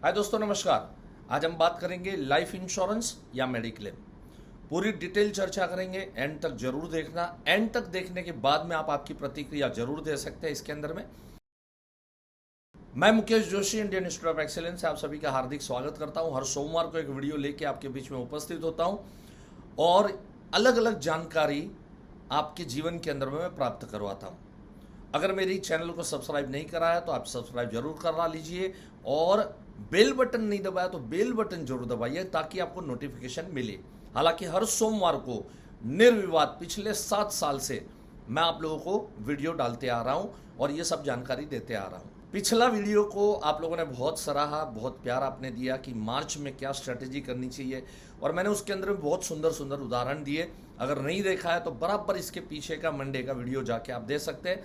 हाय दोस्तों, नमस्कार। आज हम बात करेंगे लाइफ इंश्योरेंस या मेडिक्लेम। पूरी डिटेल चर्चा करेंगे, एंड तक जरूर देखना। एंड तक देखने के बाद में आप आपकी प्रतिक्रिया जरूर दे सकते हैं इसके अंदर में। मैं Mukesh Joshi, Indian institute of excellence से आप सभी का हार्दिक स्वागत करता हूं। हर सोमवार को एक वीडियो लेके आपके बीच में उपस्थित होता हूं और अलग अलग जानकारी आपके जीवन के अंदर में मैं प्राप्त करवाता हूं। अगर मेरी चैनल को सब्सक्राइब नहीं करा है तो आप सब्सक्राइब जरूर करा लीजिए और बेल बटन नहीं दबाया तो बेल बटन जरूर दबाइए ताकि आपको नोटिफिकेशन मिले। हालांकि हर सोमवार को निर्विवाद पिछले 7 साल से मैं आप लोगों को वीडियो डालते आ रहा हूं और ये सब जानकारी देते आ रहा हूं। पिछला वीडियो को आप लोगों ने बहुत सराहा, बहुत प्यार आपने दिया कि मार्च में क्या स्ट्रेटेजी करनी चाहिए, और मैंने उसके अंदर में बहुत सुंदर सुंदर उदाहरण दिए। अगर नहीं देखा है तो बराबर इसके पीछे का मंडे का वीडियो जाके आप दे सकते हैं।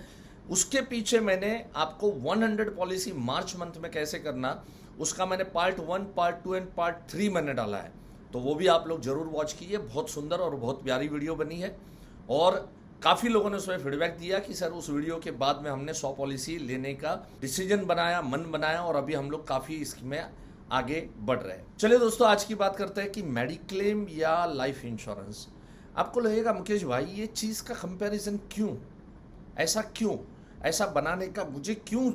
उसके पीछे मैंने आपको 100 पॉलिसी मार्च मंथ में कैसे करना, उसका मैंने पार्ट 1, पार्ट 2 एंड पार्ट 3 मैंने डाला है, तो वो भी आप लोग जरूर वॉच कीजिए। बहुत सुंदर और बहुत प्यारी वीडियो बनी है और काफ़ी लोगों ने उसमें फीडबैक दिया कि सर उस वीडियो के बाद में हमने 100 पॉलिसी लेने का डिसीजन बनाया, मन बनाया, और अभी हम लोग काफ़ी इसमें आगे बढ़ रहे हैं। चलिए दोस्तों, आज की बात करते हैं कि मेडिक्लेम या लाइफ इंश्योरेंस। आपको लगेगा मुकेश भाई ये चीज़ का कंपैरिजन क्यों, ऐसा बनाने का मुझे क्यों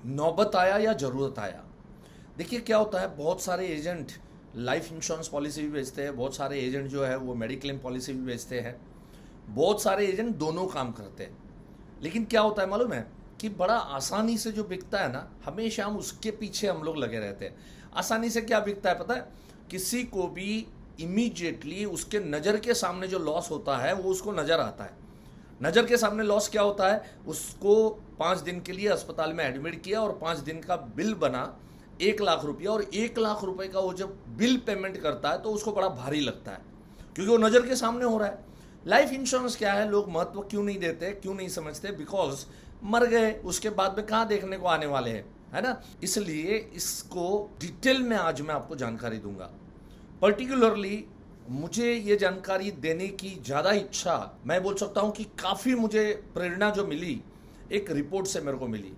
नौबत आया या ज़रूरत आया। देखिए क्या होता है, बहुत सारे एजेंट लाइफ इंश्योरेंस पॉलिसी भी बेचते हैं, बहुत सारे एजेंट जो है वो मेडिक्लेम पॉलिसी भी बेचते हैं, बहुत सारे एजेंट दोनों काम करते हैं। लेकिन क्या होता है मालूम है कि बड़ा आसानी से जो बिकता है ना, हमेशा हम उसके पीछे हम लोग लगे रहते हैं। आसानी से क्या बिकता है पता है, किसी को भी इमीडिएटली उसके नज़र के सामने जो लॉस होता है वो उसको नज़र आता है। नज़र के सामने लॉस क्या होता है, उसको 5 दिन के लिए अस्पताल में एडमिट किया और 5 दिन का बिल बना 1 लाख रुपया, और 1 लाख रुपए का वो जब बिल पेमेंट करता है तो उसको बड़ा भारी लगता है क्योंकि वो नज़र के सामने हो रहा है। लाइफ इंश्योरेंस क्या है, लोग महत्व क्यों नहीं देते, क्यों नहीं समझते, बिकॉज मर गए, उसके बाद में कहाँ देखने को आने वाले हैं, है ना। इसलिए इसको डिटेल में आज मैं आपको जानकारी दूंगा। पर्टिकुलरली मुझे ये जानकारी देने की ज़्यादा इच्छा, मैं बोल सकता हूँ कि काफ़ी मुझे प्रेरणा जो मिली एक रिपोर्ट से मेरे को मिली।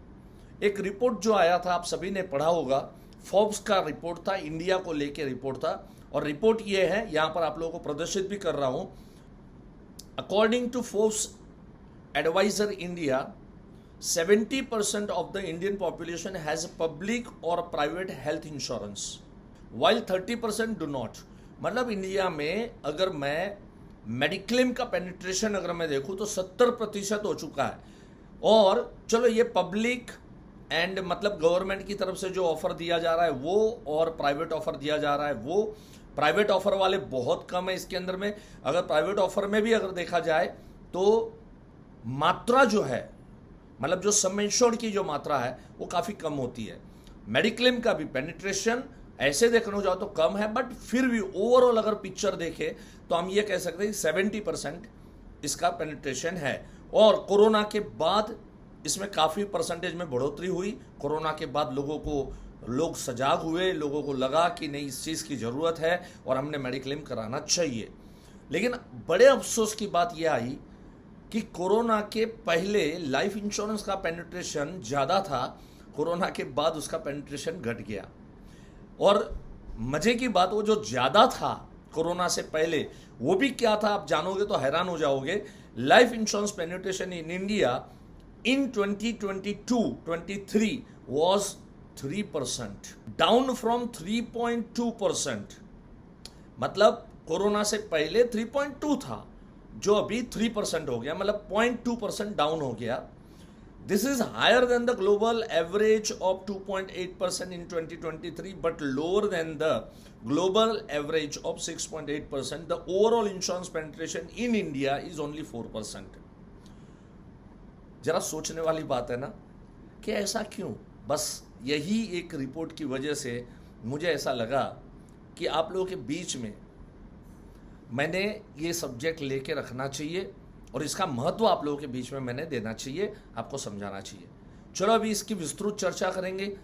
एक रिपोर्ट जो आया था, आप सभी ने पढ़ा होगा, फोर्ब्स का रिपोर्ट था, इंडिया को लेके रिपोर्ट था, और रिपोर्ट ये है, यहाँ पर आप लोगों को प्रदर्शित भी कर रहा हूँ। According to Forbes advisor India, 70% of the Indian population has public और private health insurance while 30% do not. मतलब इंडिया में अगर मैं मेडिक्लेम का पेनिट्रेशन अगर मैं देखूं तो 70% हो चुका है। और चलो ये पब्लिक एंड मतलब गवर्नमेंट की तरफ से जो ऑफर दिया जा रहा है वो, और प्राइवेट ऑफर दिया जा रहा है वो। प्राइवेट ऑफर वाले बहुत कम है इसके अंदर में। अगर प्राइवेट ऑफर में भी अगर देखा जाए तो मात्रा जो है, मतलब जो सम इंश्योर्ड की जो मात्रा है वो काफ़ी कम होती है। मेडिक्लेम का भी पेनिट्रेशन ऐसे देखने जाओ तो कम है, बट फिर भी ओवरऑल अगर पिक्चर देखे तो हम ये कह सकते हैं 70% इसका पेनिट्रेशन है। और कोरोना के बाद इसमें काफ़ी परसेंटेज में बढ़ोतरी हुई। कोरोना के बाद लोग सजाग हुए, लोगों को लगा कि नहीं, इस चीज़ की ज़रूरत है और हमने मेडिक्लेम कराना चाहिए। लेकिन बड़े अफसोस की बात यह आई कि कोरोना के पहले लाइफ इंश्योरेंस का पेनिट्रेशन ज़्यादा था, कोरोना के बाद उसका पेनिट्रेशन घट गया। और मजे की बात, वो जो ज़्यादा था कोरोना से पहले वो भी क्या था आप जानोगे तो हैरान हो जाओगे। Life insurance penetration in India in 2022-23 was 3%, down from 3.2%। मतलब कोरोना से पहले 3.2 था जो अभी 3% हो गया, मतलब 0.2% डाउन हो गया। This is higher than the global average of 2.8% in 2023, but lower than the global average of 6.8%. The overall insurance penetration in India is only 4%. जरा सोचने वाली बात है ना कि ऐसा क्यों। बस यही एक रिपोर्ट की वजह से मुझे ऐसा लगा कि आप लोगों के बीच में मैंने ये सब्जेक्ट लेके रखना चाहिए और इसका महत्व आप लोगों के बीच में मैंने देना चाहिए, आपको समझाना चाहिए। चलो अभी इसकी विस्तृत चर्चा करेंगे,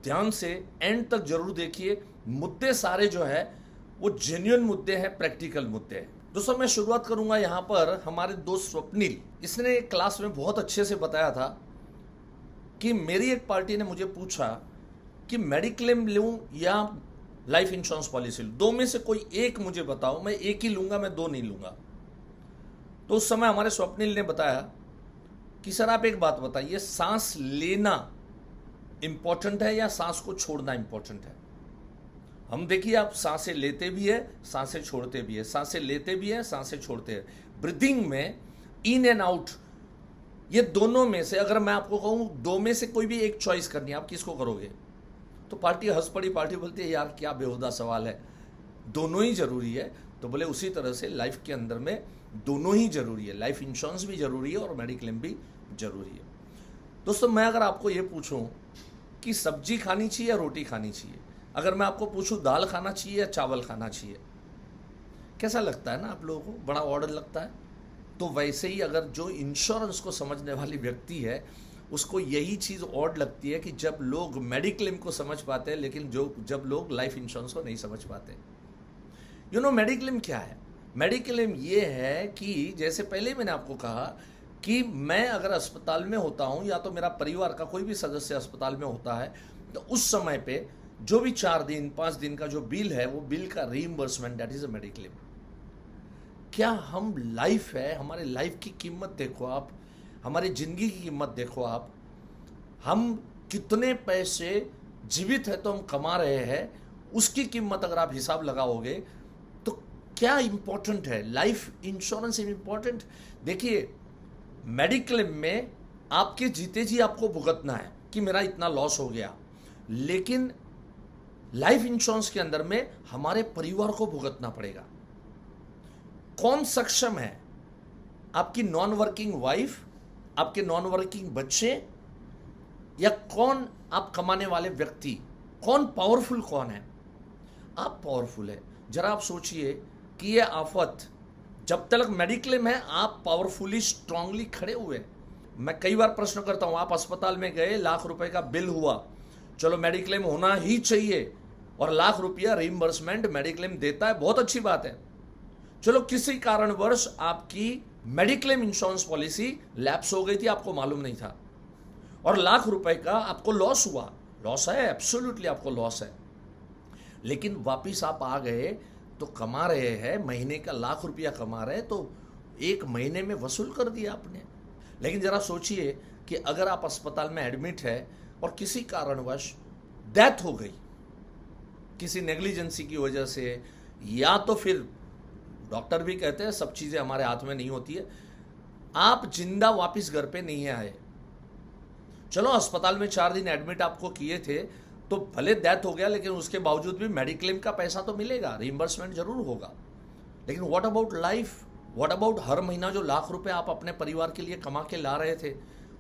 ध्यान से एंड तक जरूर देखिए। मुद्दे सारे जो है वो जेन्युइन मुद्दे हैं, प्रैक्टिकल मुद्दे हैं। दोस्तों मैं शुरुआत करूंगा यहाँ पर हमारे दोस्त स्वप्निल, इसने क्लास में बहुत अच्छे से बताया था कि मेरी एक पार्टी ने मुझे पूछा कि मेडिक्लेम लूं या लाइफ इंश्योरेंस पॉलिसी लूं, दो में से कोई एक मुझे बताओ, मैं एक ही लूंगा, मैं दो नहीं लूंगा। तो उस समय हमारे स्वप्निल ने बताया कि सर आप एक बात बताइए, सांस लेना इंपॉर्टेंट है या सांस को छोड़ना इंपॉर्टेंट है? हम देखिए, आप सांसें लेते भी है, सांसें छोड़ते भी है, सांसें लेते भी है, सांसें छोड़ते हैं। ब्रीदिंग में इन एंड आउट, ये दोनों में से अगर मैं आपको कहूं दो में से कोई भी एक चॉइस करनी है, आप किसको करोगे? तो पार्टी हंस पड़ी, पार्टी बोलती है यार क्या बेहुदा सवाल है, दोनों ही जरूरी है। तो बोले उसी तरह से लाइफ के अंदर में दोनों ही जरूरी है, लाइफ इंश्योरेंस भी जरूरी है और मेडिक्लेम भी जरूरी है। दोस्तों, मैं अगर आपको ये पूछूं कि सब्जी खानी चाहिए या रोटी खानी चाहिए, अगर मैं आपको पूछूं दाल खाना चाहिए या चावल खाना चाहिए, कैसा लगता है ना आप लोगों को? बड़ा ऑर्डर लगता है। तो वैसे ही अगर जो इंश्योरेंस को समझने वाली व्यक्ति है, उसको यही चीज़ ऑड लगती है कि जब लोग मेडिक्लेम को समझ पाते हैं, लेकिन जब लोग लाइफ इंश्योरेंस को नहीं समझ पाते। मेडिक्लेम क्या है? मेडिक्लेम ये है कि जैसे पहले मैंने आपको कहा कि मैं अगर अस्पताल में होता हूं या तो मेरा परिवार का कोई भी सदस्य अस्पताल में होता है, तो उस समय पे जो भी 4 दिन 5 दिन का जो बिल है, वो बिल का reimbursement, that is a mediclaim. क्या हम लाइफ है, हमारे लाइफ की कीमत देखो आप, हमारी जिंदगी की कीमत देखो आप, हम कितने पैसे जीवित है तो हम कमा रहे हैं, उसकी कीमत अगर आप हिसाब लगाओगे तो क्या इंपॉर्टेंट है? Life insurance important. देखिए, मेडिक्लेम में आपके जीते जी आपको भुगतना है कि मेरा इतना लॉस हो गया, लेकिन लाइफ इंश्योरेंस के अंदर में हमारे परिवार को भुगतना पड़ेगा। कौन सक्षम है? आपकी नॉन वर्किंग वाइफ, आपके नॉन वर्किंग बच्चे, या कौन आप कमाने वाले व्यक्ति? कौन पावरफुल कौन है? आप पावरफुल है। जरा आप सोचिए कि ये आफत, जब तक मेडिक्लेम है आप पावरफुली स्ट्रांगली खड़े हुए। मैं कई बार प्रश्न करता हूं, आप अस्पताल में गए, लाख रुपए का बिल हुआ, चलो मेडिक्लेम होना ही चाहिए और लाख रुपया रीइंबर्समेंट मेडिक्लेम देता है, बहुत अच्छी बात है। चलो किसी कारणवश आपकी मेडिक्लेम इंश्योरेंस पॉलिसी लैप्स हो गई थी, आपको मालूम नहीं था, और लाख रुपए का आपको लॉस हुआ। लॉस है, एब्सोल्युटली आपको लॉस है, लेकिन वापिस आप आ गए तो कमा रहे हैं, महीने का लाख रुपया कमा रहे हैं, तो एक महीने में वसूल कर दिया आपने। लेकिन जरा सोचिए कि अगर आप अस्पताल में एडमिट है और किसी कारणवश डेथ हो गई, किसी नेग्लिजेंसी की वजह से, या तो फिर डॉक्टर भी कहते हैं सब चीज़ें हमारे हाथ में नहीं होती है, आप जिंदा वापस घर पे नहीं आए, चलो अस्पताल में 4 दिन एडमिट आपको किए थे, तो भले डेथ हो गया, लेकिन उसके बावजूद भी मेडिक्लेम का पैसा तो मिलेगा, रीइंबर्समेंट जरूर होगा। लेकिन what about life? What about her महीना जो लाख रुपए आप अपने परिवार के लिए कमा के ला रहे थे,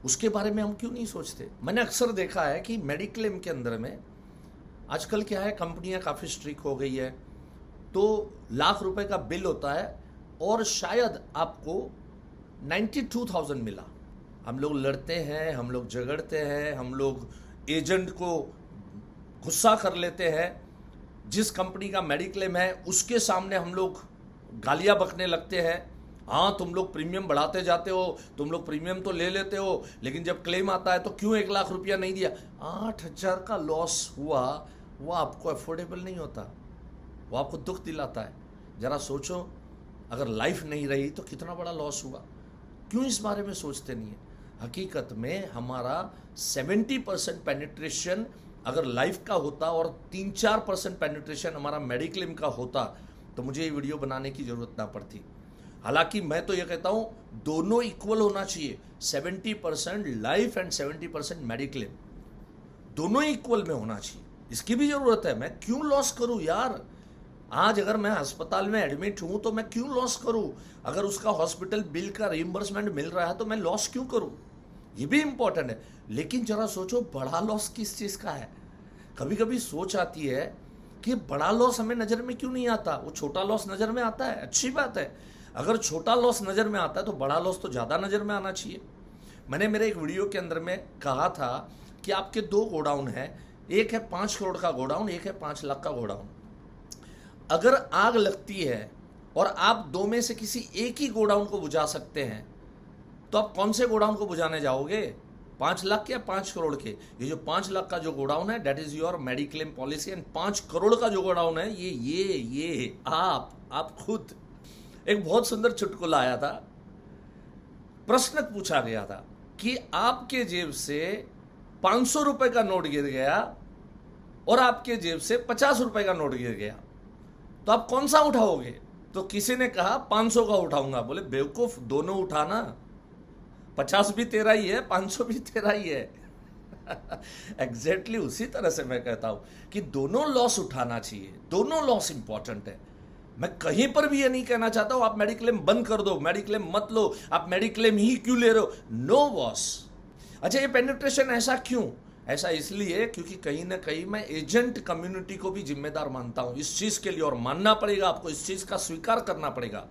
उसके बारे में हम क्यों नहीं सोचते? मैंने अक्सर देखा है कि मेडिक्लेम के अंदर में आजकल क्या है, कंपनियां काफ़ी स्ट्रिक्ट हो गई है, तो लाख रुपए का बिल होता है और शायद आपको 92,000 मिला। हम लोग लड़ते हैं, हम लोग झगड़ते हैं, हम लोग एजेंट को गुस्सा कर लेते हैं, जिस कंपनी का मेडिक्लेम है उसके सामने हम लोग गालियां बकने लगते हैं, हाँ तुम लोग प्रीमियम बढ़ाते जाते हो, तुम लोग प्रीमियम तो ले लेते हो, लेकिन जब क्लेम आता है तो क्यों 1 लाख रुपया नहीं दिया? 8,000 का लॉस हुआ, वो आपको अफोर्डेबल नहीं होता, वो आपको दुख दिलाता है। जरा सोचो, अगर लाइफ नहीं रही तो कितना बड़ा लॉस हुआ। क्यों इस बारे में सोचते नहीं है? हकीकत में हमारा 70% पेनिट्रेशन अगर लाइफ का होता और 3-4% पेनिट्रेशन हमारा मेडिक्लेम का होता, तो मुझे ये वीडियो बनाने की जरूरत ना पड़ती। हालांकि मैं तो ये कहता हूं दोनों इक्वल होना चाहिए, 70% लाइफ एंड 70% मेडिक्लेम, दोनों इक्वल में होना चाहिए। इसकी भी जरूरत है। मैं क्यों लॉस करूं यार? आज अगर मैं अस्पताल में एडमिट हूं तो मैं क्यों लॉस करूं? अगर उसका हॉस्पिटल बिल का रीइंबर्समेंट मिल रहा है तो मैं लॉस क्यों करूं? ये भी इंपॉर्टेंट है। लेकिन जरा सोचो, बड़ा लॉस किस चीज का है? कभी कभी सोच आती है कि बड़ा लॉस हमें नजर में क्यों नहीं आता, वो छोटा लॉस नजर में आता है। अच्छी बात है, अगर छोटा लॉस नजर में आता है तो बड़ा लॉस तो ज्यादा नजर में आना चाहिए। मैंने मेरे एक वीडियो के अंदर में कहा था कि आपके 2 गोडाउन है, एक है 5 करोड़ का गोडाउन, एक है 5 लाख का गोडाउन। अगर आग लगती है और आप 2 में से किसी एक ही गोडाउन को बुझा सकते हैं, तो आप कौन से गोडाउन को बुझाने जाओगे? 5 लाख के या 5 करोड़ के? ये जो 5 लाख का जो गोडाउन है, that is your mediclaim policy, and 5 crore का जो गोडाउन है, ये आप खुद। एक बहुत सुंदर चुटकुला आया था, प्रश्न पूछा गया था कि आपके जेब से 500 रुपए का नोट गिर गया और आपके जेब से 50 रुपए का नोट गिर गया, तो आप कौन सा उठाओगे? तो किसी ने कहा 500 का उठाऊंगा। बोले बेवकूफ, दोनों उठाना, 50 भी तेरा ही है, 500 भी तेरा ही है। एग्जैक्टली उसी तरह से मैं कहता हूं कि दोनों लॉस उठाना चाहिए, दोनों लॉस इंपॉर्टेंट है। मैं कहीं पर भी ये नहीं कहना चाहता हूं आप मेडिक्लेम बंद कर दो, मेडिक्लेम मत लो, आप मेडिक्लेम ही क्यों ले रहे हो? No boss. अच्छा, ये पेनिट्रेशन ऐसा क्यों? ऐसा इसलिए क्योंकि कहीं ना कहीं मैं एजेंट कम्युनिटी को भी जिम्मेदार मानता हूं इस चीज के लिए, और मानना पड़ेगा आपको, इस चीज का स्वीकार करना पड़ेगा।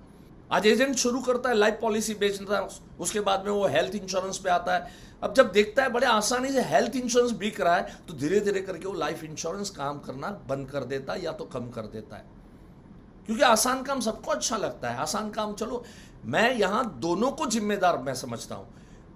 आज एजेंट शुरू करता है लाइफ पॉलिसी बेचना, उसके बाद में वो हेल्थ इंश्योरेंस पे आता है। अब जब देखता है बड़े आसानी से हेल्थ इंश्योरेंस बिक रहा है, तो धीरे धीरे करके वो लाइफ इंश्योरेंस काम करना बंद कर देता है या तो कम कर देता है, क्योंकि आसान काम सबको अच्छा लगता है। आसान काम, चलो मैं यहां दोनों को जिम्मेदार मैं समझता हूं,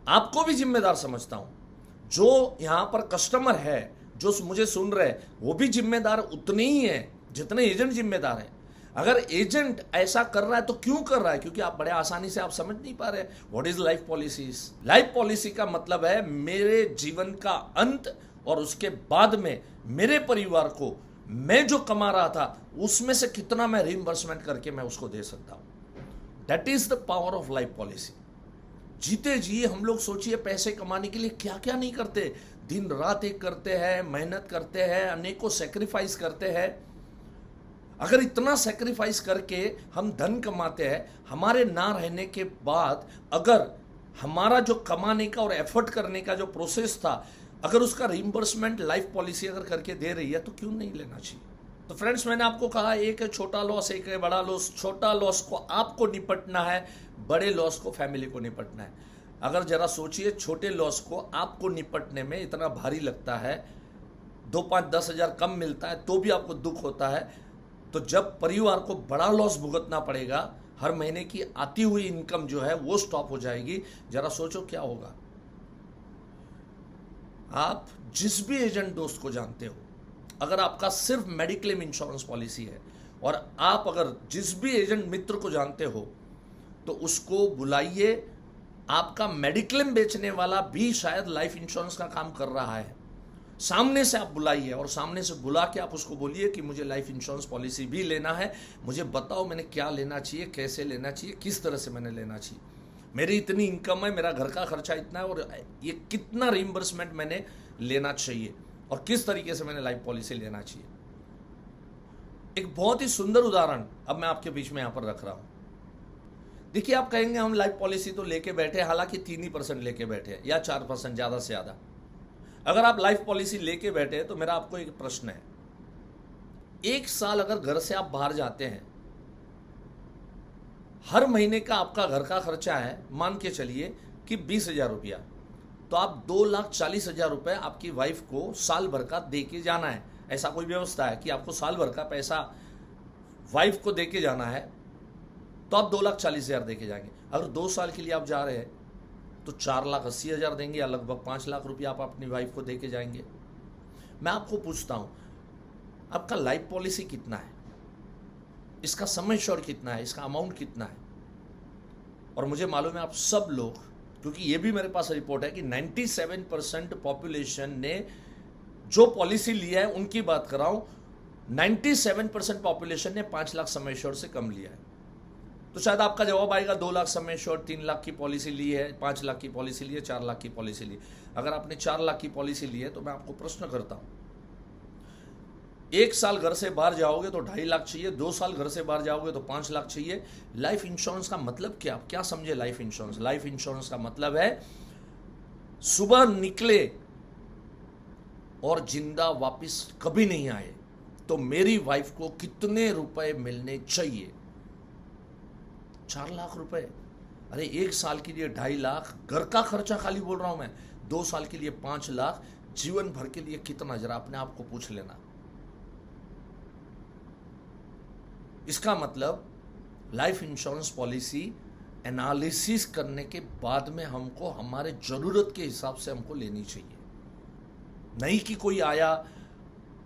आपको भी जिम्मेदार समझता हूं। जो यहां पर कस्टमर है, जो मुझे सुन रहे हैं, वो भी जिम्मेदार उतने ही है जितने एजेंट जिम्मेदार है। अगर एजेंट ऐसा कर रहा है तो क्यों कर रहा है? क्योंकि आप बड़े आसानी से आप समझ नहीं पा रहे what is life policies. Life policy का मतलब है मेरे जीवन का अंत, और उसके बाद में मेरे परिवार को मैं जो कमा रहा था उसमें से कितना मैं रिइंबर्समेंट करके मैं उसको दे सकता हूं। That is the power of life policy. जीते जी हम लोग सोचिए पैसे कमाने के लिए क्या क्या नहीं करते, दिन रात एक करते हैं, मेहनत करते हैं, अनेकों सेक्रीफाइस करते हैं। अगर इतना सेक्रीफाइस करके हम धन कमाते हैं, हमारे ना रहने के बाद अगर हमारा जो कमाने का और एफर्ट करने का जो प्रोसेस था, अगर उसका रिइंबर्समेंट लाइफ पॉलिसी अगर करके दे रही है, तो क्यों नहीं लेना चाहिए? तो फ्रेंड्स, मैंने आपको कहा एक है छोटा लॉस, एक है बड़ा लॉस। छोटा लॉस को आपको निपटना है, बड़े लॉस को फैमिली को निपटना है। अगर जरा सोचिए, छोटे लॉस को आपको निपटने में इतना भारी लगता है, 2, 5, 10 हजार कम मिलता है तो भी आपको दुख होता है, तो जब परिवार को बड़ा लॉस भुगतना पड़ेगा, हर महीने की आती हुई इनकम जो है वो स्टॉप हो जाएगी, जरा सोचो क्या होगा। आप जिस भी एजेंट दोस्त को जानते हो, अगर आपका सिर्फ मेडिक्लेम इंश्योरेंस पॉलिसी है, और आप अगर जिस भी एजेंट मित्र को जानते हो, तो उसको बुलाइए। आपका मेडिक्लेम बेचने वाला भी शायद लाइफ इंश्योरेंस का काम कर रहा है, सामने से आप बुलाइए, और सामने से बुला के आप उसको बोलिए कि मुझे लाइफ इंश्योरेंस पॉलिसी भी लेना है, मुझे बताओ मैंने क्या लेना चाहिए, कैसे लेना चाहिए, किस तरह से मैंने लेना चाहिए, मेरी इतनी इनकम है, मेरा घर का खर्चा इतना है, और ये कितना रिइंबर्समेंट मैंने लेना चाहिए, और किस तरीके से मैंने लाइफ पॉलिसी लेना चाहिए। एक बहुत ही सुंदर उदाहरण अब मैं आपके बीच में यहां पर रख रहा हूं। देखिए, आप कहेंगे हम लाइफ पॉलिसी तो लेके बैठे, हालांकि 3% लेके बैठे या 4% ज्यादा से ज्यादा। अगर आप लाइफ पॉलिसी लेके बैठे तो मेरा आपको एक प्रश्न है, 1 साल अगर घर से आप बाहर जाते हैं, हर महीने का आपका घर का खर्चा है, मान के चलिए कि 20,000 रुपया, तो आप 2,40,000 रुपए आपकी वाइफ को साल भर का दे के जाना है। ऐसा कोई व्यवस्था है कि आपको साल भर का पैसा वाइफ को दे के जाना है, तो आप 2,40,000 दे के जाएंगे। अगर 2 साल के लिए आप जा रहे हैं तो 4,80,000 देंगे, या लगभग 5 लाख रुपया आप अपनी वाइफ को दे के जाएंगे। मैं आपको पूछता हूं, आपका लाइफ पॉलिसी कितना है, इसका सम एश्योर्ड कितना है, इसका अमाउंट कितना है? और मुझे मालूम है आप सब लोग, क्योंकि ये भी मेरे पास रिपोर्ट है कि 97% पॉपुलेशन ने जो पॉलिसी लिया है, उनकी बात कर रहा हूं, 97% पॉपुलेशन ने 5 लाख सम एश्योर्ड से कम लिया है। तो शायद आपका जवाब आएगा 2 लाख सम एश्योर्ड, 3 लाख की पॉलिसी ली है, 5 लाख की पॉलिसी ली है, 4 लाख की पॉलिसी ली। अगर आपने 4 लाख की पॉलिसी ली है तो मैं आपको प्रश्न करता हूं, 1 साल घर से बाहर जाओगे तो 2.5 लाख चाहिए, 2 साल घर से बाहर जाओगे तो 5 लाख चाहिए। लाइफ इंश्योरेंस का मतलब क्या? आप क्या समझे लाइफ इंश्योरेंस? लाइफ इंश्योरेंस का मतलब है सुबह निकले और जिंदा वापस कभी नहीं आए तो मेरी वाइफ को कितने रुपए मिलने चाहिए? 4 लाख रुपए। अरे 1 साल के लिए 2.5 लाख, घर का खर्चा खाली बोल रहा हूं मैं, 2 साल के लिए 5 लाख, जीवन भर के लिए कितना? जरा अपने आप को पूछ लेना। इसका मतलब लाइफ इंश्योरेंस पॉलिसी एनालिसिस करने के बाद में हमको हमारे ज़रूरत के हिसाब से हमको लेनी चाहिए। नहीं कि कोई आया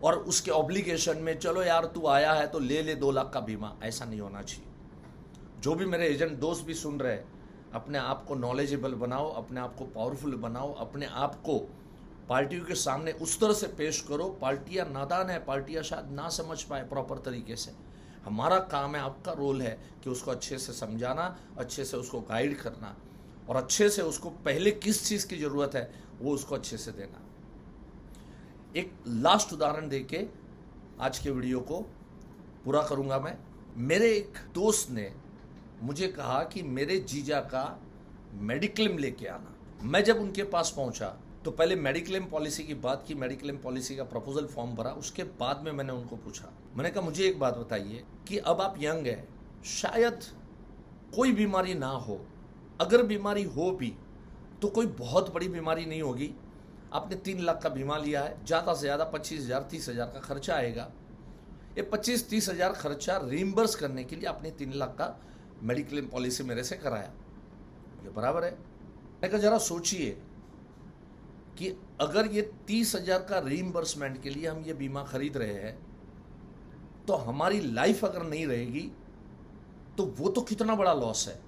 और उसके ऑब्लिगेशन में चलो यार तू आया है तो ले ले 2 लाख का बीमा, ऐसा नहीं होना चाहिए। जो भी मेरे एजेंट दोस्त भी सुन रहे हैं, अपने आप को नॉलेजेबल बनाओ, अपने आप को पावरफुल बनाओ, अपने आप को पार्टियों के सामने उस तरह से पेश करो। पार्टियां नादान है, पार्टियां शायद ना समझ पाए प्रॉपर तरीके से। हमारा काम है, आपका रोल है कि उसको अच्छे से समझाना, अच्छे से उसको गाइड करना और अच्छे से उसको पहले किस चीज़ की ज़रूरत है वो उसको अच्छे से देना। एक लास्ट उदाहरण देके आज के वीडियो को पूरा करूंगा मैं। मेरे एक दोस्त ने मुझे कहा कि मेरे जीजा का मेडिक्लेम लेके आना। मैं जब उनके पास पहुंचा तो पहले मेडिक्लेम पॉलिसी की बात की, मेडिक्लेम पॉलिसी का प्रपोजल फॉर्म भरा। उसके बाद में मैंने उनको पूछा, मैंने कहा मुझे एक बात बताइए कि अब आप यंग है, शायद कोई बीमारी ना हो, अगर बीमारी हो भी तो कोई बहुत बड़ी बीमारी नहीं होगी। आपने 3 लाख का बीमा लिया है, ज़्यादा से ज़्यादा 25,000 30,000 का खर्चा आएगा। ये 25-30 हज़ार खर्चा रिम्बर्स करने के लिए आपने 3 लाख का मेडिक्लेम पॉलिसी मेरे से कराया, ये बराबर है। मैं कहा जरा सोचिए कि अगर ये 30,000 का रीइंबर्समेंट के लिए हम ये बीमा खरीद रहे हैं तो हमारी लाइफ अगर नहीं रहेगी तो वो तो कितना बड़ा लॉस है।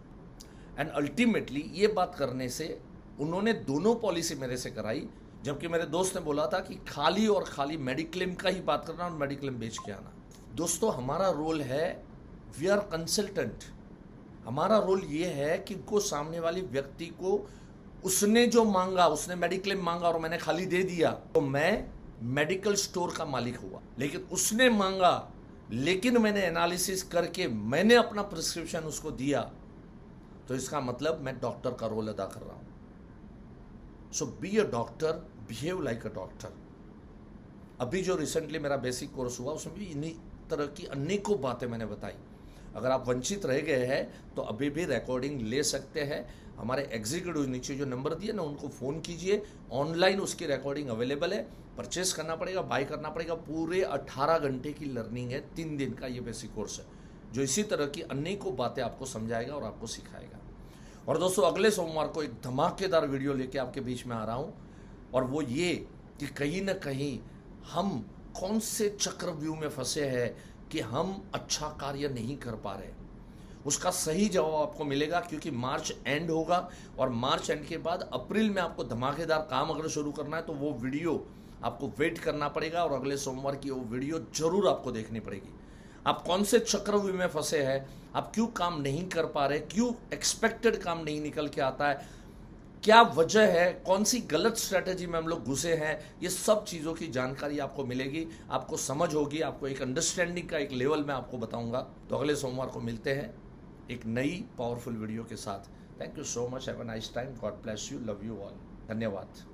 एंड अल्टीमेटली ये बात करने से उन्होंने दोनों पॉलिसी मेरे से कराई, जबकि मेरे दोस्त ने बोला था कि खाली और खाली मेडिक्लेम का ही बात करना और मेडिक्लेम बेच के आना। दोस्तों हमारा रोल है, वी आर कंसल्टेंट। हमारा रोल ये है कि को सामने वाले व्यक्ति को उसने जो मांगा, उसने मेडिक्लेम मांगा और मैंने खाली दे दिया तो मैं मेडिकल स्टोर का मालिक हुआ। लेकिन उसने मांगा लेकिन मैंने एनालिसिस करके मैंने अपना प्रिस्क्रिप्शन उसको दिया, तो इसका मतलब मैं डॉक्टर का रोल अदा कर रहा हूं। So be a doctor, behave like a doctor. अभी जो रिसेंटली मेरा बेसिक कोर्स हुआ उसमें भी इन्हीं तरह की अनेकों बातें मैंने बताई। अगर आप वंचित रह गए हैं तो अभी भी रिकॉर्डिंग ले सकते हैं। हमारे एग्जीक्यूटिव नीचे जो नंबर दिए ना उनको फ़ोन कीजिए, ऑनलाइन उसकी रिकॉर्डिंग अवेलेबल है। परचेस करना पड़ेगा, बाय करना पड़ेगा। पूरे 18 घंटे की लर्निंग है, 3 दिन का ये बेसिक कोर्स है जो इसी तरह की अनेकों बातें आपको समझाएगा और आपको सिखाएगा। और दोस्तों अगले सोमवार को एक धमाकेदार वीडियो लेके आपके बीच में आ रहा हूँ, और वो ये कि कहीं ना कहीं हम कौन से चक्रव्यूह में फंसे हैं कि हम अच्छा कार्य नहीं कर पा रहे। उसका सही जवाब आपको मिलेगा, क्योंकि मार्च एंड होगा और मार्च एंड के बाद अप्रैल में आपको धमाकेदार काम अगर शुरू करना है तो वो वीडियो आपको वेट करना पड़ेगा और अगले सोमवार की वो वीडियो जरूर आपको देखनी पड़ेगी। आप कौन से चक्रव्यूह में फंसे हैं, आप क्यों काम नहीं कर पा रहे, क्यों एक्सपेक्टेड काम नहीं निकल के आता है, क्या वजह है, कौन सी गलत स्ट्रैटेजी में हम लोग घुसे हैं, ये सब चीज़ों की जानकारी आपको मिलेगी, आपको समझ होगी, आपको एक अंडरस्टैंडिंग का एक लेवल में आपको बताऊंगा। तो अगले सोमवार को मिलते हैं एक नई पावरफुल वीडियो के साथ। Thank you so much, have a nice time, God bless you, love you all, धन्यवाद।